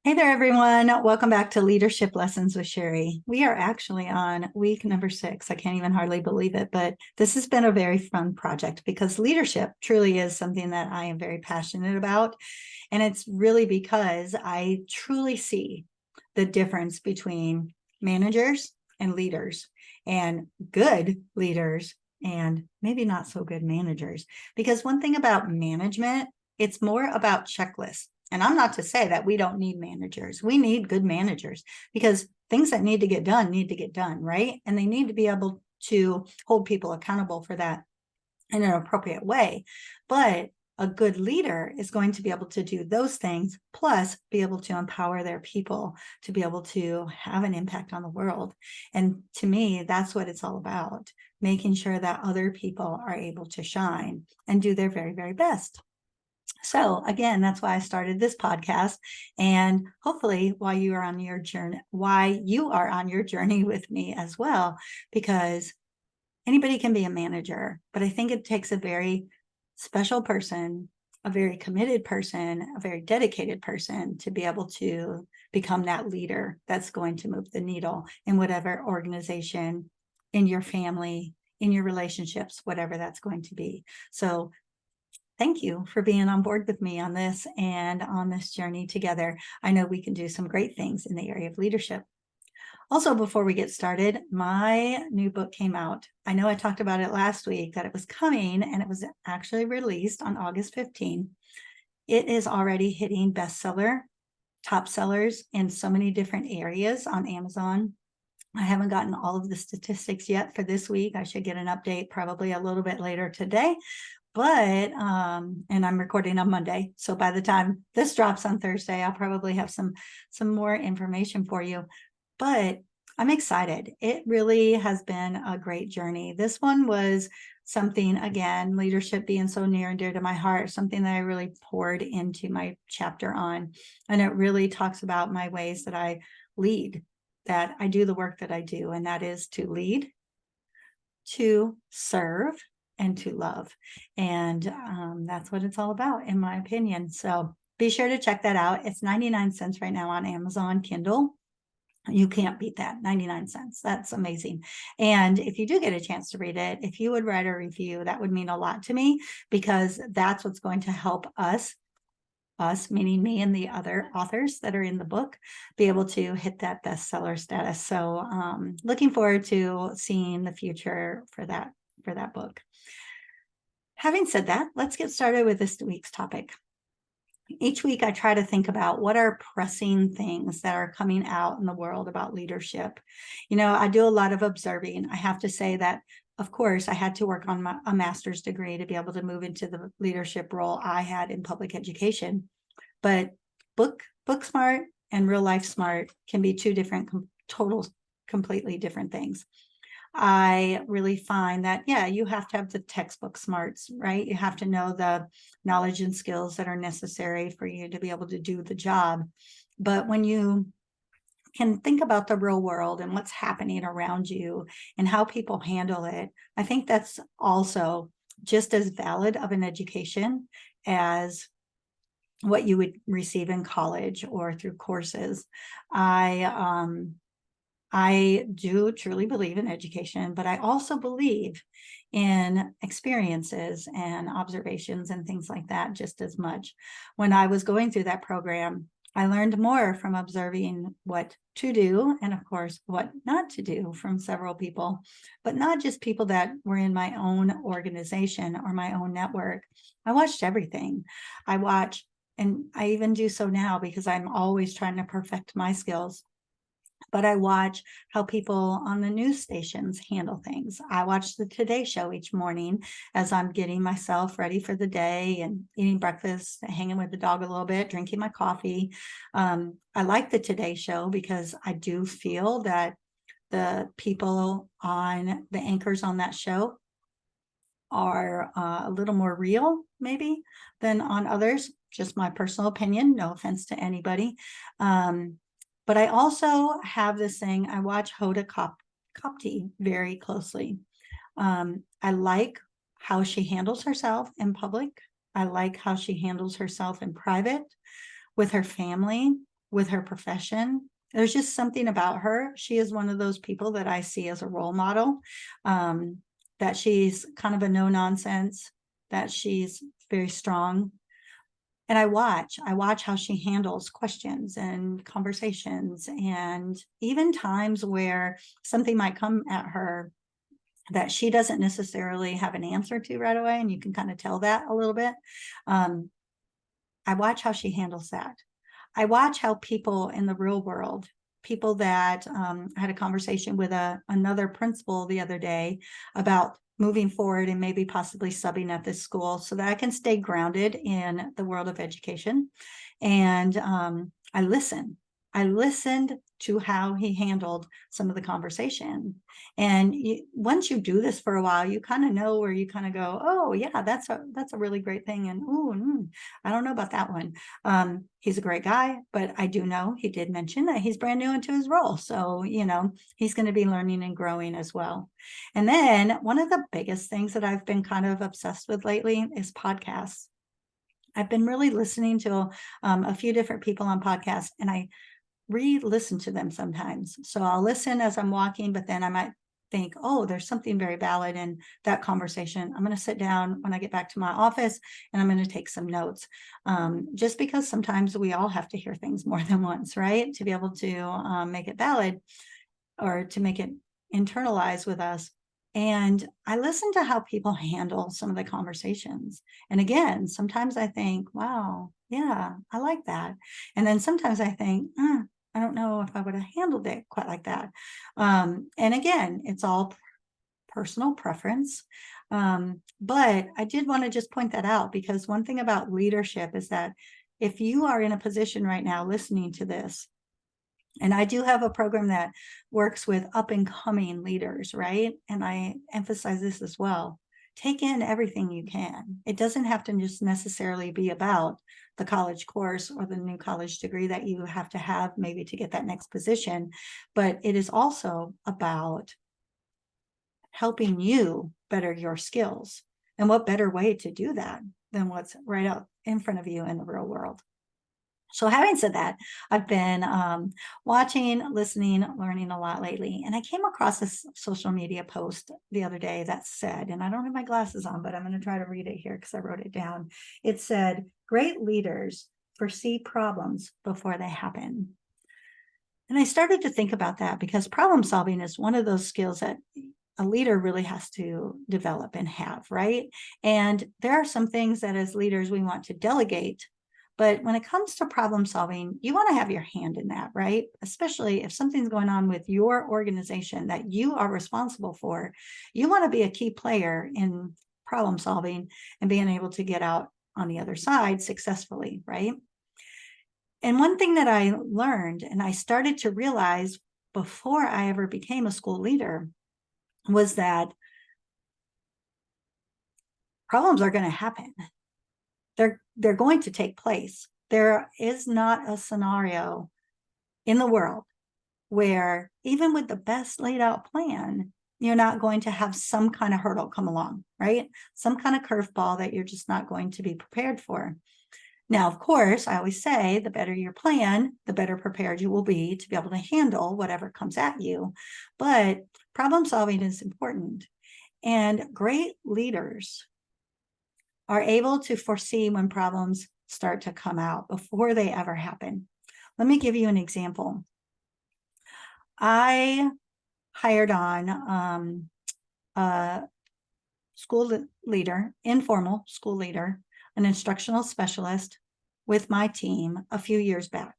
Hey there, everyone. Welcome back to Leadership Lessons with Cheri. We are actually on week number 6. I can't even hardly believe it, but this has been a very fun project because leadership truly is something that I am very passionate about. And it's really because I truly see the difference between managers and leaders, and good leaders and maybe not so good managers. Because one thing about management, it's more about checklists. And I'm not to say that we don't need managers. We need good managers because things that need to get done, right? And they need to be able to hold people accountable for that in an appropriate way. But a good leader is going to be able to do those things, plus be able to empower their people to be able to have an impact on the world. And to me, that's what it's all about, making sure that other people are able to shine and do their very, very best. So again, that's why I started this podcast. And hopefully while you are on your journey, with me as well, because anybody can be a manager, but I think it takes a very special person, a very committed person, a very dedicated person to be able to become that leader that's going to move the needle in whatever organization, in your family, in your relationships, whatever that's going to be. So thank you for being on board with me on this and on this journey together. I know we can do some great things in the area of leadership. Also, before we get started, my new book came out. I know I talked about it last week that it was coming, and it was actually released on August 15th. It is already hitting bestseller, top sellers in so many different areas on Amazon. I haven't gotten all of the statistics yet for this week. I should get an update probably a little bit later today. But and I'm recording on Monday, so by the time this drops on Thursday, I'll probably have some more information for you. But I'm excited. It really has been a great journey. This one was something, again, leadership being so near and dear to my heart, something that I really poured into my chapter on. And it really talks about my ways that I lead, that I do the work that I do, and that is to lead, to serve, and to love. And that's what it's all about, in my opinion. So be sure to check that out. It's 99 cents right now on Amazon Kindle. You can't beat that. 99 cents. That's amazing. And if you do get a chance to read it, if you would write a review, that would mean a lot to me, because that's what's going to help us, meaning me and the other authors that are in the book, be able to hit that bestseller status. So looking forward to seeing the future for that book. Having said that, let's get started with this week's topic. Each week, I try to think about what are pressing things that are coming out in the world about leadership. I do a lot of observing. I have to say that, of course, I had to work on a master's degree to be able to move into the leadership role I had in public education. But book smart and real life smart can be two different, completely different things. I really find that, yeah, you have to have the textbook smarts, right? You have to know the knowledge and skills that are necessary for you to be able to do the job. But when you can think about the real world and what's happening around you and how people handle it, I think that's also just as valid of an education as what you would receive in college or through courses. I do truly believe in education, but I also believe in experiences and observations and things like that just as much. When I was going through that program, I learned more from observing what to do and, of course, what not to do from several people, but not just people that were in my own organization or my own network. I watched everything. And I even do so now because I'm always trying to perfect my skills. But I watch how people on the news stations handle things. I watch the Today Show each morning as I'm getting myself ready for the day and eating breakfast, hanging with the dog a little bit, drinking my coffee. I like the Today Show because I do feel that the people on the anchors on that show are a little more real, maybe, than on others. Just my personal opinion. No offense to anybody. But I also have this thing, I watch Hoda Kotb very closely. I like how she handles herself in public. I like how she handles herself in private with her family. with her profession. There's just something about her. She is one of those people that I see as a role model, that she's kind of a no nonsense, that she's very strong. And I watch how she handles questions and conversations, and even times where something might come at her that she doesn't necessarily have an answer to right away. And you can kind of tell that a little bit. I watch how she handles that. I watch how people in the real world, people that I had a conversation with another principal the other day about moving forward and maybe possibly subbing at this school so that I can stay grounded in the world of education. And I listen. I listened to how he handled some of the conversation. And once you do this for a while, you kind of know where you kind of go, oh yeah, that's a really great thing. And I don't know about that one. He's a great guy, but I do know he did mention that he's brand new into his role. So, he's going to be learning and growing as well. And then one of the biggest things that I've been kind of obsessed with lately is podcasts. I've been really listening to a few different people on podcasts, and I re-listen to them sometimes. So I'll listen as I'm walking, but then I might think, oh, there's something very valid in that conversation. I'm going to sit down when I get back to my office and I'm going to take some notes. Just because sometimes we all have to hear things more than once, right? To be able to make it valid or to make it internalize with us. And I listen to how people handle some of the conversations. And again, sometimes I think, wow, yeah, I like that. And then sometimes I think, I don't know if I would have handled it quite like that. And again, it's all personal preference. But I did want to just point that out, because one thing about leadership is that if you are in a position right now listening to this, and I do have a program that works with up and coming leaders, right? And I emphasize this as well. Take in everything you can. It doesn't have to just necessarily be about the college course or the new college degree that you have to have maybe to get that next position, but it is also about helping you better your skills. And what better way to do that than what's right out in front of you in the real world? So having said that, I've been watching, listening, learning a lot lately. And I came across this social media post the other day that said, and I don't have my glasses on, but I'm going to try to read it here because I wrote it down. It said, great leaders foresee problems before they happen. And I started to think about that, because problem solving is one of those skills that a leader really has to develop and have, right? And there are some things that as leaders we want to delegate. But when it comes to problem solving, you want to have your hand in that, right? Especially if something's going on with your organization that you are responsible for, you want to be a key player in problem solving and being able to get out on the other side successfully, right? And one thing that I learned and I started to realize before I ever became a school leader was that problems are going to happen. They're going to take place. There is not a scenario in the world where, even with the best laid out plan, you're not going to have some kind of hurdle come along, right? Some kind of curveball that you're just not going to be prepared for. Now, of course, I always say the better your plan, the better prepared you will be to be able to handle whatever comes at you. But problem solving is important. And great leaders are able to foresee when problems start to come out before they ever happen. Let me give you an example. I hired on a school leader, informal school leader, an instructional specialist with my team a few years back.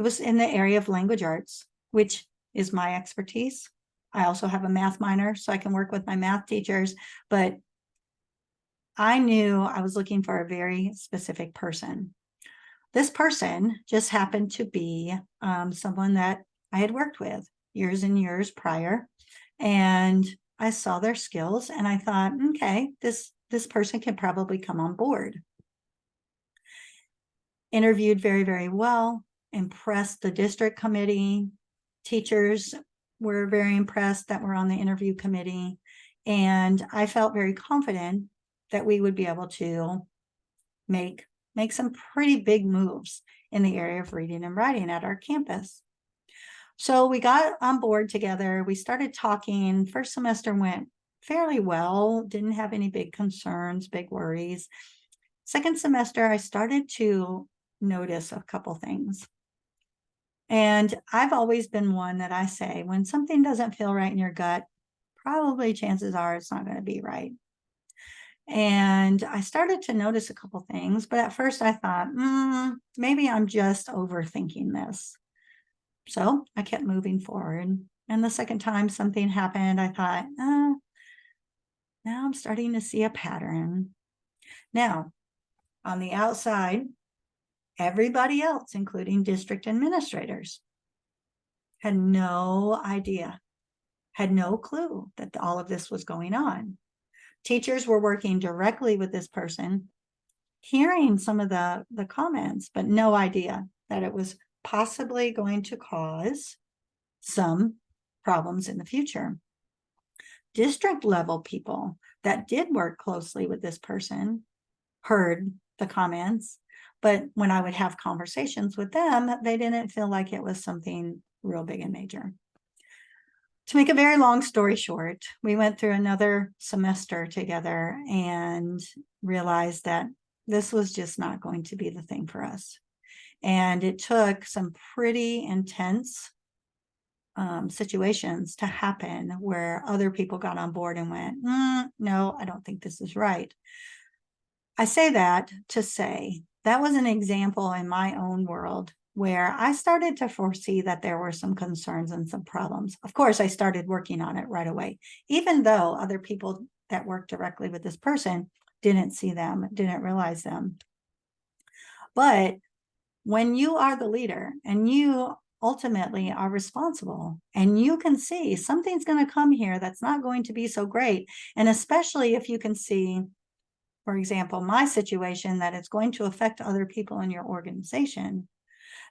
It was in the area of language arts, which is my expertise. I also have a math minor, so I can work with my math teachers, but I knew I was looking for a very specific person. This person just happened to be someone that I had worked with years and years prior. And I saw their skills and I thought, okay, this person can probably come on board. Interviewed very, very well, impressed the district committee. Teachers were very impressed that were on the interview committee. And I felt very confident that we would be able to make make some pretty big moves in the area of reading and writing at our campus. So we got on board together. We started talking. First semester went fairly well, didn't have any big concerns, big worries. Second semester, I started to notice a couple things. And I've always been one that I say, when something doesn't feel right in your gut, probably chances are it's not going to be right. And I started to notice a couple things, but at first I thought, maybe I'm just overthinking this. So I kept moving forward. And the second time something happened, I thought, now I'm starting to see a pattern. Now, on the outside, everybody else, including district administrators, had no idea, had no clue that all of this was going on. Teachers were working directly with this person, hearing some of the comments, but no idea that it was possibly going to cause some problems in the future. District level people that did work closely with this person heard the comments, but when I would have conversations with them, they didn't feel like it was something real big and major. To make a very long story short, we went through another semester together and realized that this was just not going to be the thing for us. And it took some pretty intense situations to happen where other people got on board and went, no, I don't think this is right. I say that to say that was an example in my own world where I started to foresee that there were some concerns and some problems. Of course, I started working on it right away, even though other people that worked directly with this person didn't see them, didn't realize them. But when you are the leader and you ultimately are responsible and you can see something's going to come here that's not going to be so great, and especially if you can see, for example, my situation, that it's going to affect other people in your organization,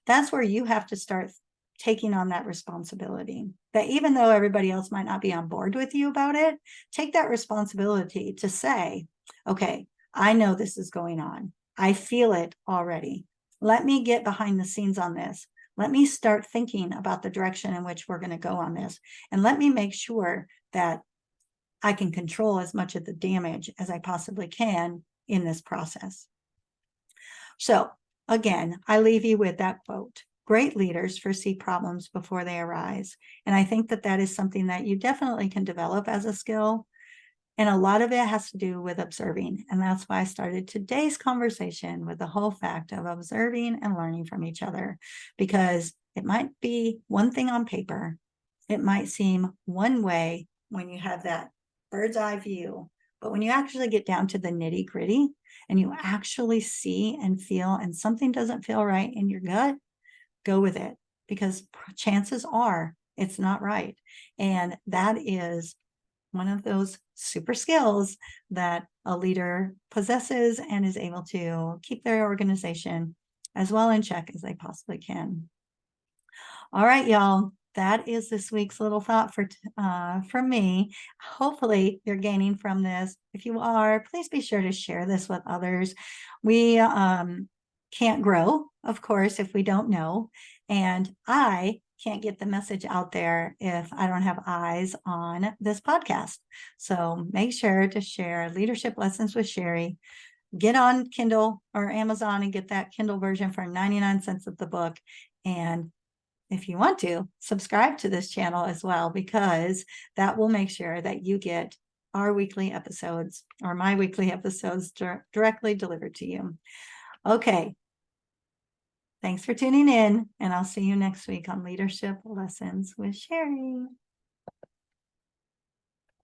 that's where you have to start taking on that responsibility. That even though everybody else might not be on board with you about it, take that responsibility to say, okay, I know this is going on. I feel it already. Let me get behind the scenes on this. Let me start thinking about the direction in which we're going to go on this. And let me make sure that I can control as much of the damage as I possibly can in this process. So again, I leave you with that quote: great leaders foresee problems before they arise. And I think that that is something that you definitely can develop as a skill. And a lot of it has to do with observing. And that's why I started today's conversation with the whole fact of observing and learning from each other, because it might be one thing on paper. It might seem one way when you have that bird's eye view, but when you actually get down to the nitty gritty and you actually see and feel, and something doesn't feel right in your gut, go with it, because chances are it's not right. And that is one of those super skills that a leader possesses and is able to keep their organization as well in check as they possibly can. All right, y'all. That is this week's little thought from me. Hopefully you're gaining from this. If you are, please be sure to share this with others. We can't grow, of course, if we don't know. And I can't get the message out there if I don't have eyes on this podcast. So make sure to share Leadership Lessons with Cheri. Get on Kindle or Amazon and get that Kindle version for 99 cents of the book. And if you want to, subscribe to this channel as well, because that will make sure that you get our weekly episodes, or my weekly episodes, directly delivered to you. Okay. Thanks for tuning in, and I'll see you next week on Leadership Lessons with Cheri.